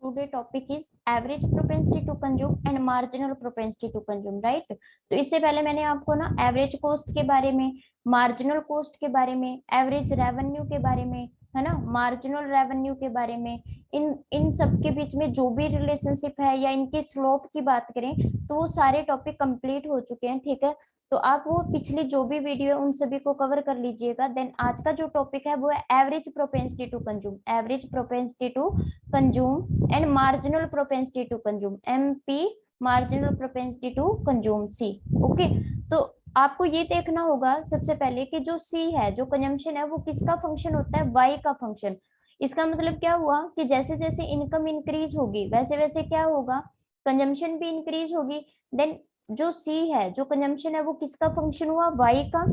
Today topic is average propensity to consume and marginal propensity to consume, right. तो इससे पहले मैंने आपको ना एवरेज कॉस्ट के बारे में, मार्जिनल कॉस्ट के बारे में, एवरेज रेवेन्यू के बारे में, है ना, मार्जिनल रेवेन्यू के बारे में, इन सब के बीच में जो भी रिलेशनशिप है या इनकी स्लोप की बात करें तो वो सारे टॉपिक कंप्लीट हो चुके हैं, ठीक है। तो आप वो पिछली जो भी वीडियो है उन सभी को कवर कर लीजिएगा। देन आज का जो टॉपिक है वो है average propensity to consume, average propensity to consume and marginal propensity to consume, MP, marginal propensity to consume, C. Okay, तो आपको ये देखना होगा सबसे पहले कि जो सी है, जो कंजम्पशन है, वो किसका फंक्शन होता है, वाई का फंक्शन। इसका मतलब क्या हुआ कि जैसे जैसे इनकम इंक्रीज होगी वैसे वैसे क्या होगा, कंजम्पशन भी इंक्रीज होगी। देन जो सी है, जो कंजम्पशन है, वो किसका फंक्शन हुआ, वाई का,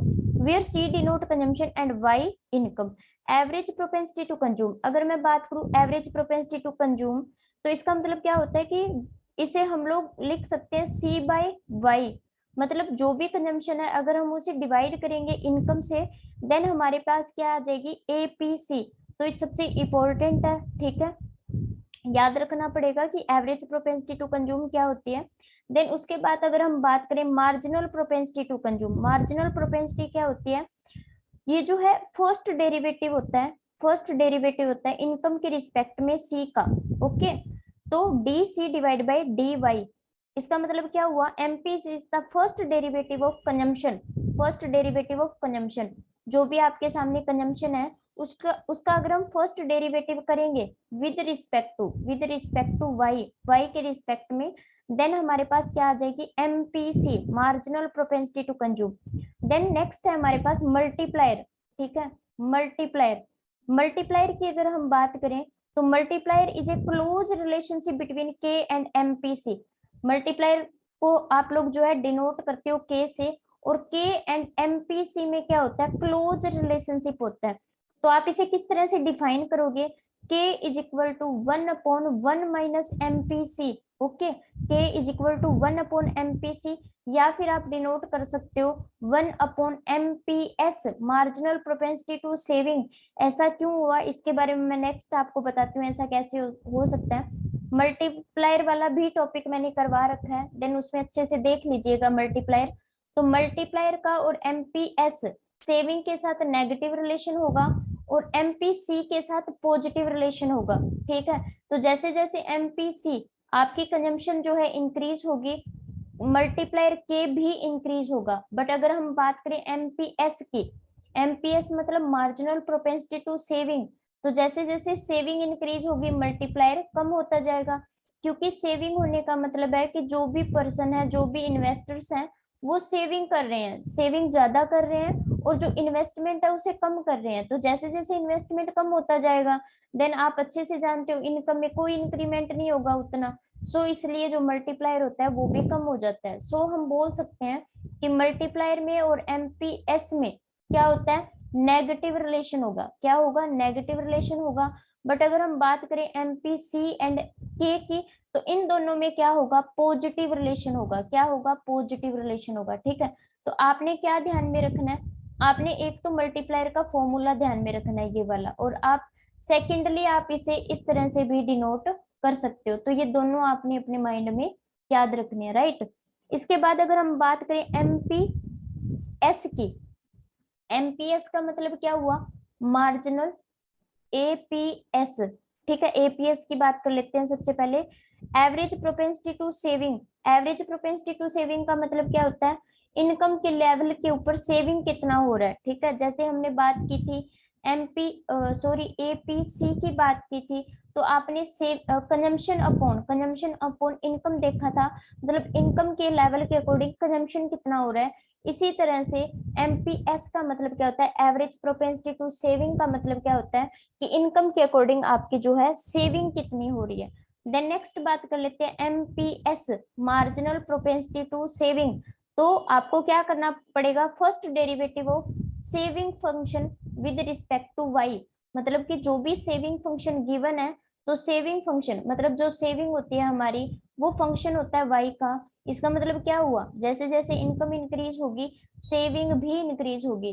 where C denote consumption and Y income. Average propensity to consume, अगर मैं बात करूं एवरेज प्रोपेंसिटी टू कंज्यूम, तो इसका मतलब क्या होता है कि इसे हम लोग लिख सकते हैं सी बाय वाई। मतलब जो भी कंजम्पशन है अगर हम उसे डिवाइड करेंगे इनकम से, देन हमारे पास क्या आ जाएगी, एपीसी। तो ये सबसे इम्पोर्टेंट है, ठीक है, याद रखना पड़ेगा कि एवरेज प्रोपेंसिटी टू कंज्यूम क्या होती है। देन उसके बाद अगर हम बात करें marginal propensity to consume, marginal propensity क्या होती है, ये जो है फर्स्ट डेरिवेटिव होता है, फर्स्ट डेरिवेटिव होता है इनकम के रिस्पेक्ट में सी का। ओके, तो D C divide by D Y. इसका मतलब क्या हुआ, MP is the first derivative of consumption, first derivative of consumption. जो भी आपके सामने कंजम्पशन है उसका अगर हम फर्स्ट डेरिवेटिव करेंगे with respect to Y, Y के रिस्पेक्ट में, देन हमारे पास क्या आ जाएगी, MPC, marginal propensity to consume. Then next है हमारे पास मल्टीप्लायर, ठीक है, मल्टीप्लायर। मल्टीप्लायर की अगर हम बात करें तो multiplier is a close relationship between के एंड एमपीसी। मल्टीप्लायर को आप लोग जो है डिनोट करते हो के से, और के एंड एमपीसी में क्या होता है, क्लोज रिलेशनशिप होता है। तो आप इसे किस तरह से डिफाइन करोगे, k is equal to 1/1 minus MPC. Okay, k is equal to 1/एमपीसी, या फिर आप डिनोट कर सकते हो 1/एमपीएस, मार्जिनल प्रोपेंसिटी टू सेविंग। ऐसा क्यों हुआ इसके बारे में मैं नेक्स्ट आपको बताती हूँ, ऐसा कैसे हो सकता है। मल्टीप्लायर वाला भी टॉपिक मैंने करवा रखा है, देन उसमें अच्छे से देख लीजिएगा मल्टीप्लायर। तो मल्टीप्लायर का और एमपीएस सेविंग के साथ नेगेटिव रिलेशन होगा और एमपीसी के साथ पॉजिटिव रिलेशन होगा, ठीक है। तो जैसे जैसे एमपीसी आपकी कंजम्पशन जो है इंक्रीज होगी, मल्टीप्लायर के भी इंक्रीज होगा। बट अगर हम बात करें एमपीएस की, एमपीएस मतलब मार्जिनल प्रोपेंसिटी टू सेविंग, तो जैसे जैसे सेविंग इंक्रीज होगी मल्टीप्लायर कम होता जाएगा, क्योंकि सेविंग होने का मतलब है कि जो भी पर्सन है, जो भी इन्वेस्टर्स हैं, वो सेविंग कर रहे हैं, सेविंग ज्यादा कर रहे हैं, और जो इन्वेस्टमेंट है उसे कम कर रहे हैं। तो जैसे जैसे इन्वेस्टमेंट कम होता जाएगा, देन आप अच्छे से जानते हो इनकम में कोई इंक्रीमेंट नहीं होगा उतना। सो इसलिए जो मल्टीप्लायर होता है वो भी कम हो जाता है। सो हम बोल सकते हैं कि मल्टीप्लायर में और एमपीएस में क्या होता है, नेगेटिव रिलेशन होगा। क्या होगा, नेगेटिव रिलेशन होगा। बट अगर हम बात करें एमपीसी एंड के की, तो इन दोनों में क्या होगा, पॉजिटिव रिलेशन होगा। क्या होगा, पॉजिटिव रिलेशन होगा, ठीक है। तो आपने क्या ध्यान में रखना है, आपने एक तो मल्टीप्लायर का फॉर्मूला ध्यान में रखना है ये वाला, और आप सेकेंडली आप इसे इस तरह से भी डिनोट कर सकते हो। तो ये दोनों आपने अपने माइंड में याद रखने हैं, राइट। इसके बाद अगर हम बात करें एमपीएस की, एमपीएस का मतलब क्या हुआ, मार्जिनल एपीएस, ठीक है। एपीएस की बात कर लेते हैं सबसे पहले, average propensity to saving. Average propensity to saving का मतलब क्या होता है, इनकम के लेवल के ऊपर सेविंग कितना हो रहा है, ठीक है। जैसे हमने बात की थी एपीसी की बात की थी, तो आपने सेव कंजम्पशन अपॉन इनकम देखा था, मतलब इनकम के लेवल के अकॉर्डिंग कंजम्पशन कितना हो रहा है। इसी तरह से एमपीएस का मतलब क्या होता है, एवरेज प्रोपेंसिटी टू सेविंग का मतलब क्या होता है कि इनकम के अकॉर्डिंग आपकी जो है सेविंग कितनी हो रही है। देन नेक्स्ट बात कर लेते हैं MPS, marginal propensity to saving. तो आपको क्या करना पड़ेगा, first derivative of saving function with respect to Y. मतलब कि जो भी सेविंग फंक्शन गिवन है, तो सेविंग फंक्शन मतलब जो सेविंग होती है हमारी, वो फंक्शन होता है वाई का। इसका मतलब क्या हुआ, जैसे जैसे इनकम इंक्रीज होगी सेविंग भी इंक्रीज होगी।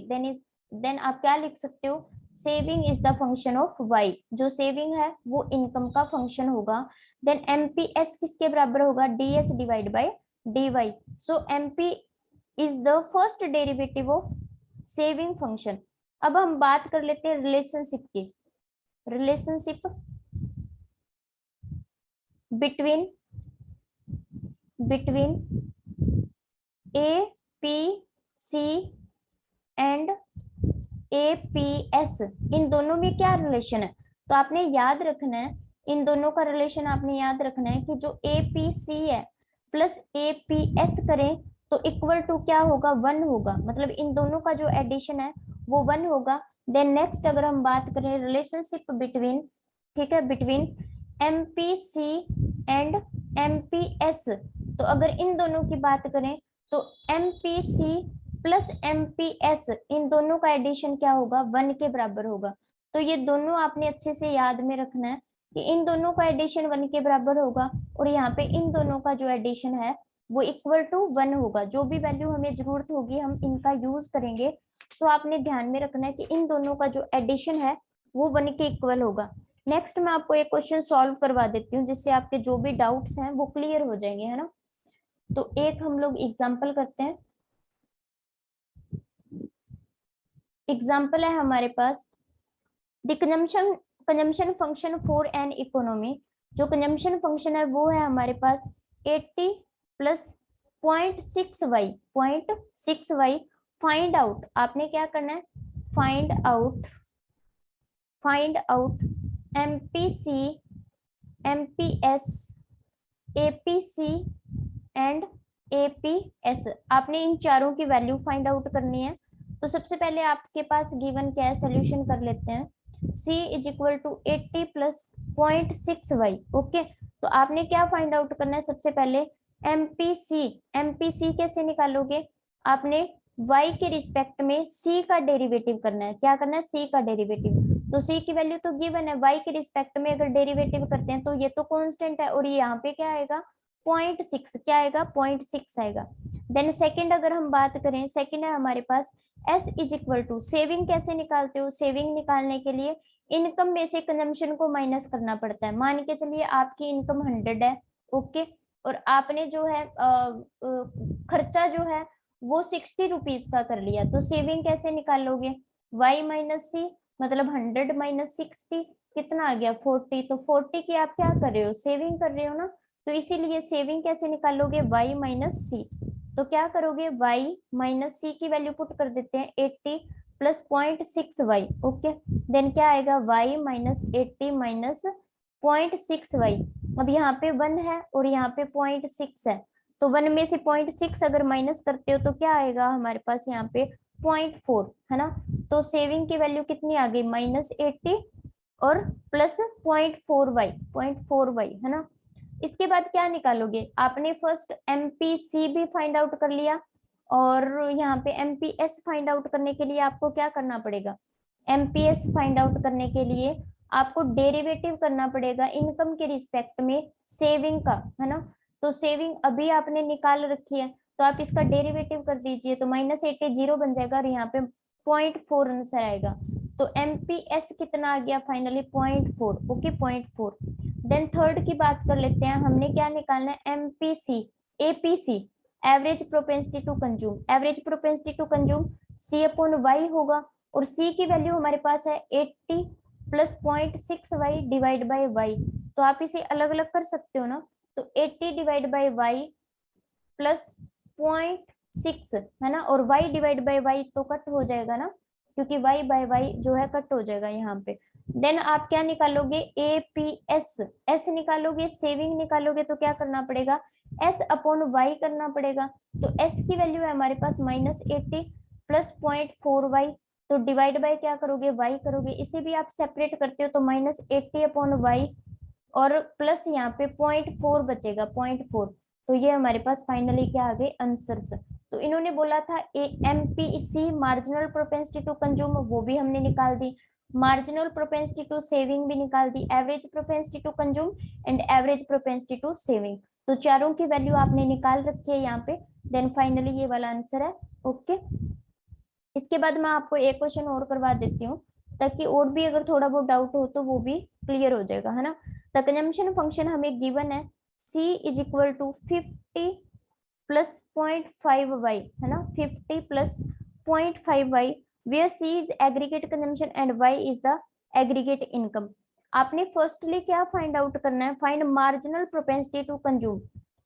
देन आप क्या लिख सकते हो, saving is the function of Y, जो सेविंग है वो इनकम का फंक्शन होगा। देन एमपीएस किसके बराबर होगा, DS divide by DY. So MP is the first derivative of saving function. अब हम बात कर लेते हैं रिलेशनशिप की, relationship between A P C and APS, इन दोनों में क्या रिलेशन है। तो आपने याद रखना है, इन दोनों का रिलेशन आपने याद रखना है कि जो एपीसी है प्लस एपीएस करें तो इक्वल टू क्या होगा, 1 होगा, मतलब इन दोनों का जो एडिशन है वो 1 होगा। देन नेक्स्ट अगर हम बात करें रिलेशनशिप बिटवीन, ठीक है, बिटवीन एमपीसी एंड एमपीएस, तो अगर इन दोनों की बात करें तो एमपीसी प्लस एमपीएस, इन दोनों का एडिशन क्या होगा, 1 के बराबर होगा। तो ये दोनों आपने अच्छे से याद में रखना है कि इन दोनों का एडिशन 1 के बराबर होगा, और यहाँ पे इन दोनों का जो एडिशन है वो इक्वल टू 1 होगा। जो भी वैल्यू हमें जरूरत होगी हम इनका यूज करेंगे। सो आपने ध्यान में रखना है कि इन दोनों का जो एडिशन है वो 1 के इक्वल होगा। नेक्स्ट मैं आपको एक क्वेश्चन सॉल्व करवा देती हूँ, जिससे आपके जो भी डाउट्स हैं वो क्लियर हो जाएंगे, है ना। तो एक हम लोग एग्जाम्पल करते हैं। एग्जाम्पल है हमारे पास the consumption function for an economy. जो कंजम्पशन फंक्शन है वो है हमारे पास 80 प्लस 0.6y फाइंड आउट, आपने क्या करना है, find out MPC MPS APC and APS. आपने इन चारों की वैल्यू फाइंड आउट करनी है। तो सबसे पहले आपके पास गिवन क्या है, सोल्यूशन कर लेते हैं। c is equal to 80 plus 0.6y। Okay, तो आपने क्या फाइंड आउट करना है, सबसे पहले एमपीसी कैसे निकालोगे, आपने y के रिस्पेक्ट में c का डेरिवेटिव करना है। क्या करना है, c का डेरिवेटिव। तो c की वैल्यू तो गिवन है, y के रिस्पेक्ट में अगर डेरिवेटिव करते हैं तो ये तो कांस्टेंट है, और ये यहाँ पे क्या आएगा, 0.6, क्या आएगा, 0.6 आएगा। देन सेकंड अगर हम बात करें, सेकंड है हमारे पास s is equal to, saving कैसे निकालते हो, सेविंग निकालने के लिए इनकम में से कंजम्पशन को माइनस करना पड़ता है। मान के चलिए आपकी इनकम 100 है, ओके, और आपने जो है खर्चा जो है वो 60 रुपीज का कर लिया, तो सेविंग कैसे निकालोगे, y माइनस सी, मतलब 100 माइनस 60 कितना आ गया, 40। तो 40 की आप क्या कर रहे हो, सेविंग कर रहे हो ना, तो इसीलिए सेविंग कैसे निकालोगे, y माइनस सी। तो क्या करोगे, y माइनस सी की वैल्यू पुट कर देते हैं 80 प्लस 0.6y। ओके, देन क्या आएगा, y माइनस 80 माइनस 0.6y। अब यहाँ पे 1 है और यहाँ पे 0.6 है, तो 1 में से 0.6 अगर माइनस करते हो तो क्या आएगा हमारे पास यहाँ पे 0.4, है ना। तो सेविंग की वैल्यू कितनी आ गई, माइनस 80 और प्लस 0.4y, है ना। इसके बाद क्या निकालोगे, आपने फर्स्ट एमपीसी भी फाइंड आउट कर लिया, और यहाँ पे एमपीएस फाइंड आउट करने के लिए आपको क्या करना पड़ेगा, एमपीएस फाइंड आउट करने के लिए आपको डेरिवेटिव करना पड़ेगा इनकम के रिस्पेक्ट में सेविंग का, है ना। तो सेविंग अभी आपने निकाल रखी है, तो आप इसका डेरिवेटिव कर दीजिए, तो -80 जीरो बन जाएगा, और यहाँ पे 0.4 आंसर आएगा। तो एमपीएस कितना आ गया फाइनली, 0.4। ओके, 0.4। देन थर्ड की बात कर लेते हैं, हमने क्या निकालना है, MPC APC average propensity to consume. Average propensity to consume C upon Y होगा, और सी की वैल्यू हमारे पास है 80 plus 0.6y divide by Y. तो आप इसे अलग अलग कर सकते हो ना, तो 80 डिवाइड बाई वाई प्लस 0.6, है ना, और y डिवाइड बाई वाई तो कट हो जाएगा ना, क्योंकि y बाय y जो है कट हो जाएगा यहाँ पे। देन आप क्या निकालोगे, एपीएस, एस निकालोगे, सेविंग निकालोगे तो क्या करना पड़ेगा, s अपॉन y करना पड़ेगा। तो s की वैल्यू है हमारे पास -80 प्लस 0.4y, तो डिवाइड बाय क्या करोगे, y करोगे, इसे भी आप सेपरेट करते हो तो -80 अपॉन y और प्लस यहाँ पे 0.4 बचेगा, 0.4। तो ये हमारे पास फाइनली क्या आ गए आंसर्स। तो इन्होंने बोला था MPC marginal propensity to consume, वो भी हमने निकाल दी, मार्जिनल प्रोपेंसिटी टू सेविंग भी निकाल दी, average propensity to consume and average propensity to saving. तो चारों की वैल्यू आपने निकाल रखी है यहाँ पे। देन फाइनली ये वाला आंसर है। ओके, इसके बाद मैं आपको एक क्वेश्चन और करवा देती हूँ। ताकि और भी अगर थोड़ा बहुत डाउट हो तो वो भी क्लियर हो जाएगा, है ना। द कंजम्पशन फंक्शन हमें गिवन है, c is equal to 50 plus 0.5y, है ना, 50 plus 0.5y, where c is aggregate consumption and y is the aggregate income. आपने फर्स्टली क्या फाइंड आउट करना है, find marginal propensity to consume.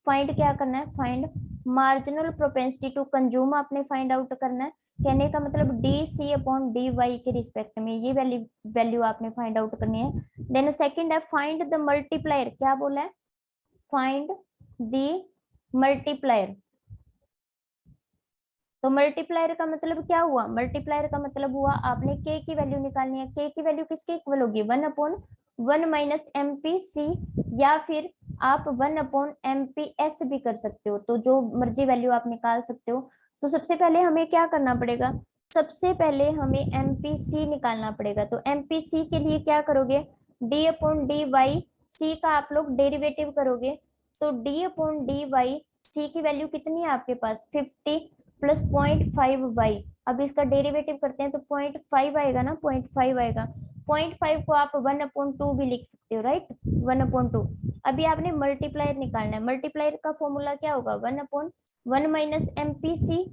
Find क्या करना है, find marginal propensity to consume आपने फाइंड आउट करना है। कहने का मतलब D C upon D Y के रिस्पेक्ट में ये वैल्यू आपने फाइंड आउट करनी है। देन सेकंड है फाइंड द मल्टीप्लायर, क्या बोला है, फाइंड द मल्टीप्लायर। तो मल्टीप्लायर का मतलब क्या हुआ, मल्टीप्लायर का मतलब हुआ आपने k की वैल्यू निकालनी है। k की वैल्यू किसके इक्वल होगी, 1/1 माइनस एम पी सी, या फिर आप 1 एम पी एस भी कर सकते हो, तो जो मर्जी वैल्यू आप निकाल सकते हो। तो सबसे पहले हमें क्या करना पड़ेगा, सबसे पहले हमें एम पी सी निकालना पड़ेगा। तो एम पी सी के लिए क्या करोगे, डी अपॉन डी वाई, सी का आप लोग डेरिवेटिव करोगे। तो डी अपॉन डी वाई, सी की वैल्यू कितनी है आपके पास 50 प्लस 0.5y। अब इसका डेरिवेटिव करते हैं तो 0.5 आएगा ना, 0.5 आएगा। 0.5 को आप 1/2 भी लिख सकते हो, राइट, 1/2। अभी आपने मल्टीप्लायर निकालना है, मल्टीप्लायर का फॉर्मूला क्या होगा, 1/1 माइनस एम पी सी।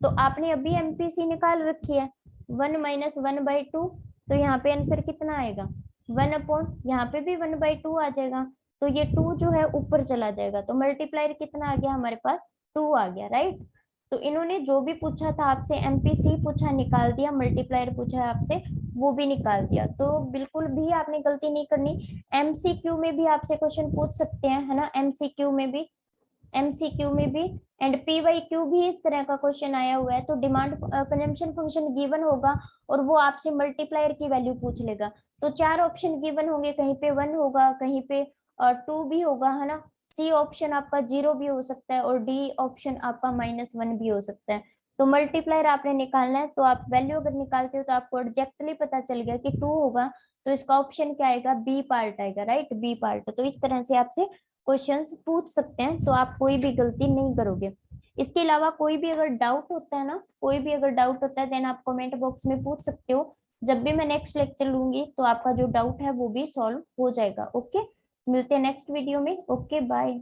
तो आपने अभी एम पी सी निकाल रखी है, 1 माइनस 1/2। तो यहाँ पे आंसर कितना आएगा, 1 यहाँ पे भी 1/2 आ जाएगा। तो ये 2 जो है ऊपर चला जाएगा, तो मल्टीप्लायर कितना आ गया हमारे पास, 2 आ गया, राइट। तो इन्होंने जो भी पूछा था आपसे, एमपीसी पूछा निकाल दिया, मल्टीप्लायर पूछा है आपसे वो भी निकाल दिया। तो बिल्कुल भी आपने गलती नहीं करनी। एमसीक्यू में भी आपसे क्वेश्चन पूछ सकते हैं, है ना, एमसीक्यू में भी, एमसीक्यू में भी एंड पीवाईक्यू भी इस तरह का क्वेश्चन आया हुआ है। तो डिमांड कंजम्पशन फंक्शन गिवन होगा और वो आपसे मल्टीप्लायर की वैल्यू पूछ लेगा। तो 4 ऑप्शन गिवन होंगे, कहीं पे 1 होगा, कहीं पे 2 भी होगा, है ना। सी ऑप्शन आपका 0 भी हो सकता है और डी ऑप्शन आपका -1 भी हो सकता है। तो मल्टीप्लायर आपने निकालना है, तो आप वैल्यू अगर निकालते हो तो आपको एग्जैक्टली पता चल गया कि 2 होगा। तो इसका ऑप्शन क्या आएगा, बी पार्ट आएगा, राइट, बी पार्ट। तो इस तरह से आपसे क्वेश्चंस पूछ सकते हैं, तो आप कोई भी गलती नहीं करोगे। इसके अलावा कोई भी अगर डाउट होता है ना, कोई भी अगर डाउट होता है देन आप कमेंट बॉक्स में पूछ सकते हो। जब भी मैं नेक्स्ट लेक्चर लूंगी तो आपका जो डाउट है वो भी सॉल्व हो जाएगा। ओके, मिलते हैं नेक्स्ट वीडियो में। Okay, bye.